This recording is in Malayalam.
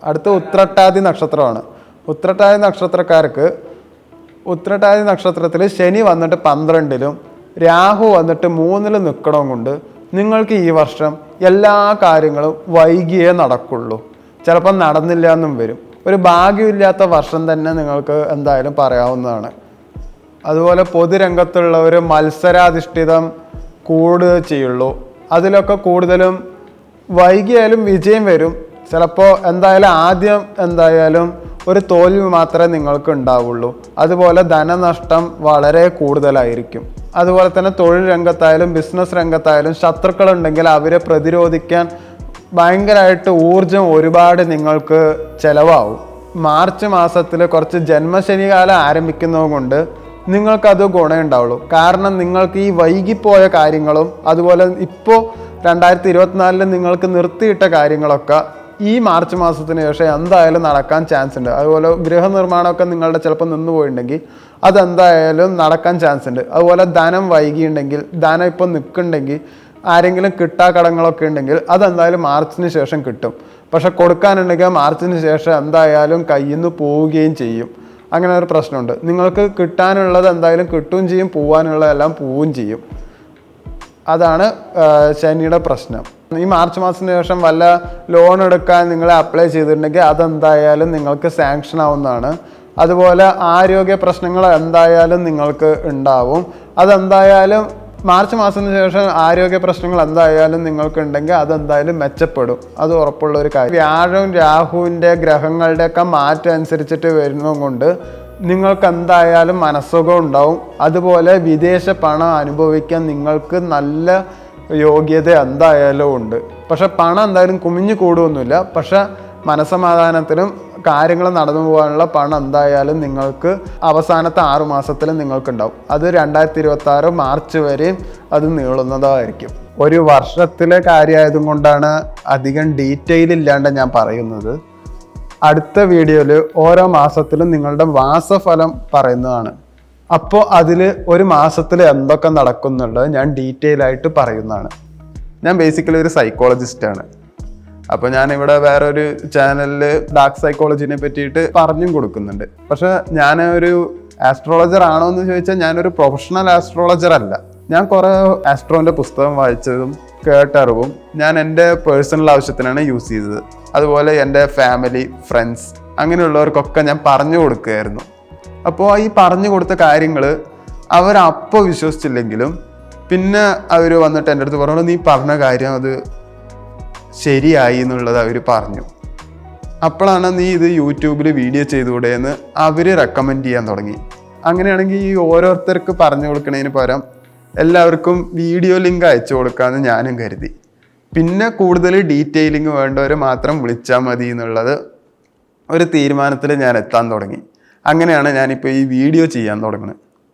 അടുത്ത ഉത്രട്ടാതി നക്ഷത്രമാണ്. ഉത്രട്ടാതി നക്ഷത്രക്കാർക്ക് ഉത്രട്ടാതി നക്ഷത്രത്തിൽ ശനി വന്നിട്ട് 12-ലും രാഹു വന്നിട്ട് 3-ലും നിൽക്കണം കൊണ്ട് നിങ്ങൾക്ക് ഈ വർഷം എല്ലാ കാര്യങ്ങളും വൈകിയേ നടക്കുള്ളൂ. ചിലപ്പോൾ നടന്നില്ല എന്നും വരും. ഒരു ഭാഗ്യമില്ലാത്ത വർഷം തന്നെ നിങ്ങൾക്ക് എന്തായാലും പറയാവുന്നതാണ്. അതുപോലെ പൊതുരംഗത്തുള്ളവർ മത്സരാധിഷ്ഠിതം കൂടുക ചെയ്യുള്ളൂ. അതിലൊക്കെ കൂടുതലും വൈകിയാലും വിജയം വരും. ചിലപ്പോൾ എന്തായാലും ആദ്യം എന്തായാലും ഒരു തോൽവി മാത്രമേ നിങ്ങൾക്ക് ഉണ്ടാവുള്ളൂ. അതുപോലെ ധനനഷ്ടം വളരെ കൂടുതലായിരിക്കും. അതുപോലെ തന്നെ തൊഴിൽ രംഗത്തായാലും ബിസിനസ് രംഗത്തായാലും ശത്രുക്കളുണ്ടെങ്കിൽ അവരെ പ്രതിരോധിക്കാൻ ഭയങ്കരമായിട്ട് ഊർജം ഒരുപാട് നിങ്ങൾക്ക് ചിലവാകും. മാർച്ച് മാസത്തിൽ കുറച്ച് ജന്മശനികാലം ആരംഭിക്കുന്നത് കൊണ്ട് നിങ്ങൾക്കത് ഗുണമുണ്ടാവുള്ളൂ. കാരണം നിങ്ങൾക്ക് ഈ വൈകിപ്പോയ കാര്യങ്ങളും അതുപോലെ ഇപ്പോൾ 2024 നിങ്ങൾക്ക് നിർത്തിയിട്ട കാര്യങ്ങളൊക്കെ ഈ മാർച്ച് മാസത്തിന് ശേഷം എന്തായാലും നടക്കാൻ ചാൻസ് ഉണ്ട്. അതുപോലെ ഗൃഹനിർമ്മാണമൊക്കെ നിങ്ങളുടെ ചിലപ്പോൾ നിന്ന് പോയിട്ടുണ്ടെങ്കിൽ അതെന്തായാലും നടക്കാൻ ചാൻസ് ഉണ്ട്. അതുപോലെ ധനം വൈകിയുണ്ടെങ്കിൽ, ധനം ഇപ്പോൾ നിൽക്കുന്നുണ്ടെങ്കിൽ, ആരെങ്കിലും കടങ്ങളൊക്കെ ഉണ്ടെങ്കിൽ അതെന്തായാലും മാർച്ചിന് ശേഷം കിട്ടും. പക്ഷെ കൊടുക്കാനുണ്ടെങ്കിൽ മാർച്ചിന് ശേഷം എന്തായാലും കയ്യിൽ നിന്ന് പോവുകയും ചെയ്യും. അങ്ങനെ ഒരു പ്രശ്നമുണ്ട്. നിങ്ങൾക്ക് കിട്ടാനുള്ളത് എന്തായാലും കിട്ടുകയും ചെയ്യും, പോകാനുള്ളതെല്ലാം പോവുകയും ചെയ്യും. അതാണ് ശനിയുടെ പ്രശ്നം. ഈ മാർച്ച് മാസത്തിന് ശേഷം വല്ല ലോൺ എടുക്കാൻ നിങ്ങൾ അപ്ലൈ ചെയ്തിട്ടുണ്ടെങ്കിൽ അതെന്തായാലും നിങ്ങൾക്ക് സാങ്ഷൻ ആവുന്നതാണ്. അതുപോലെ ആരോഗ്യ പ്രശ്നങ്ങൾ എന്തായാലും നിങ്ങൾക്ക് ഉണ്ടാവും. അതെന്തായാലും മാർച്ച് മാസത്തിന് ശേഷം ആരോഗ്യ പ്രശ്നങ്ങൾ എന്തായാലും നിങ്ങൾക്ക് ഉണ്ടെങ്കിൽ അതെന്തായാലും മെച്ചപ്പെടും. അത് ഉറപ്പുള്ള ഒരു കാര്യം. വ്യാഴവും രാഹുവിൻ്റെ ഗ്രഹങ്ങളുടെയൊക്കെ മാറ്റം അനുസരിച്ചിട്ട് വരുന്നത് കൊണ്ട് നിങ്ങൾക്ക് എന്തായാലും മനസ്സുഖം ഉണ്ടാവും. അതുപോലെ വിദേശ പണം അനുഭവിക്കാൻ നിങ്ങൾക്ക് നല്ല യോഗ്യത എന്തായാലും ഉണ്ട്. പക്ഷെ പണം എന്തായാലും കുമിഞ്ഞു കൂടുമൊന്നുമില്ല. പക്ഷെ മനസ്സമാധാനത്തിനും കാര്യങ്ങൾ നടന്നു പോകാനുള്ള പണം എന്തായാലും നിങ്ങൾക്ക് അവസാനത്തെ 6 മാസത്തിൽ നിങ്ങൾക്കുണ്ടാവും. അത് 2026 മാർച്ച് വരെയും അത് നീളുന്നതായിരിക്കും. ഒരു വർഷത്തിലെ കാര്യമായതും കൊണ്ടാണ് അധികം ഡീറ്റെയിൽ ഇല്ലാണ്ട് ഞാൻ പറയുന്നത്. അടുത്ത വീഡിയോയിൽ ഓരോ മാസത്തിലും നിങ്ങളുടെ മാസഫലം പറയുന്നതാണ്. അപ്പോൾ അതിൽ ഒരു മാസത്തിൽ എന്തൊക്കെ നടക്കുന്നുള്ളത് ഞാൻ ഡീറ്റെയിൽ ആയിട്ട് പറയുന്നതാണ്. ഞാൻ ബേസിക്കലി ഒരു സൈക്കോളജിസ്റ്റാണ്. അപ്പോൾ ഞാനിവിടെ വേറൊരു ചാനലിൽ ഡാർക്ക് സൈക്കോളജിനെ പറ്റിയിട്ട് പറഞ്ഞും കൊടുക്കുന്നുണ്ട്. പക്ഷെ ഞാൻ ഒരു ആസ്ട്രോളജർ ആണോ എന്ന് ചോദിച്ചാൽ ഞാനൊരു പ്രൊഫഷണൽ ആസ്ട്രോളജർ അല്ല. ഞാൻ കുറേ ആസ്ട്രോൻ്റെ പുസ്തകം വായിച്ചതും കേട്ടറിവും ഞാൻ എൻ്റെ പേഴ്സണൽ ആവശ്യത്തിനാണ് യൂസ് ചെയ്തത്. അതുപോലെ എൻ്റെ ഫാമിലി, ഫ്രണ്ട്സ് അങ്ങനെയുള്ളവർക്കൊക്കെ ഞാൻ പറഞ്ഞു കൊടുക്കുകയായിരുന്നു. അപ്പോൾ ഈ പറഞ്ഞു കൊടുത്ത കാര്യങ്ങൾ അവരപ്പോൾ വിശ്വസിച്ചില്ലെങ്കിലും പിന്നെ അവർ വന്നിട്ട് എൻ്റെ അടുത്ത് പറഞ്ഞു, നീ പറഞ്ഞ കാര്യം അത് ശരിയായി എന്നുള്ളത് അവർ പറഞ്ഞു. അപ്പോഴാണ് നീ ഇത് യൂട്യൂബിൽ വീഡിയോ ചെയ്തുകൂടെ എന്ന് അവർ റെക്കമെൻഡ് ചെയ്യാൻ തുടങ്ങി. അങ്ങനെയാണെങ്കിൽ ഈ ഓരോരുത്തർക്ക് പറഞ്ഞു കൊടുക്കുന്നതിന് പകരം എല്ലാവർക്കും വീഡിയോ ലിങ്ക് അയച്ചു കൊടുക്കാമെന്ന് ഞാനും കരുതി. പിന്നെ കൂടുതൽ ഡീറ്റെയിലിംഗ് വേണ്ടവർ മാത്രം വിളിച്ചാൽ മതി എന്നുള്ളത് ഒരു തീരുമാനത്തിൽ ഞാൻ എത്താൻ തുടങ്ങി. അങ്ങനെയാണ് ഞാനിപ്പോൾ ഈ വീഡിയോ ചെയ്യാൻ തുടങ്ങുന്നത്.